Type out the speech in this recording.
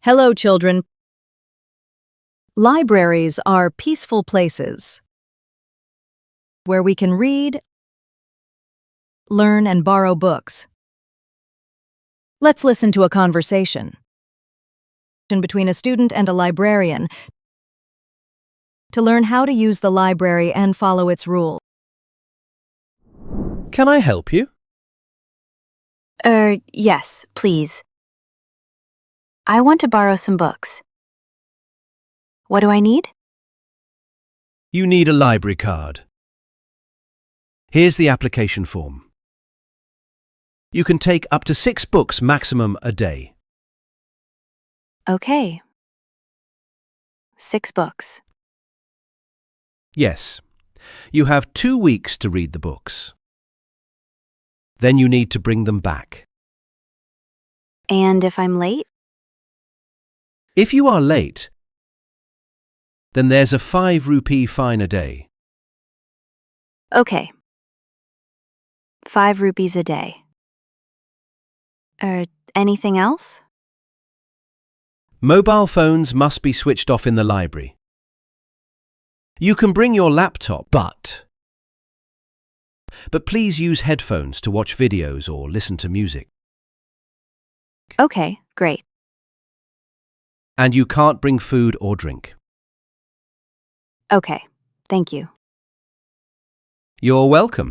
Hello, children. Libraries are peaceful places where we can read, learn, and borrow books. Let's listen to a conversation between a student and a librarian to learn how to use the library and follow its rules. Can I help you? Yes, please. I want to borrow some books. What do I need? You need a library card. Here's the application form. You can take up to 6 books maximum a day. Okay. 6 books. Yes. You have 2 weeks to read the books. Then you need to bring them back. And if I'm late? If you are late, then there's a 5 rupee fine a day. Okay. 5 rupees a day. Anything else? Mobile phones must be switched off in the library. You can bring your laptop, but please use headphones to watch videos or listen to music. Okay, great. And you can't bring food or drink. Okay, thank you. You're welcome.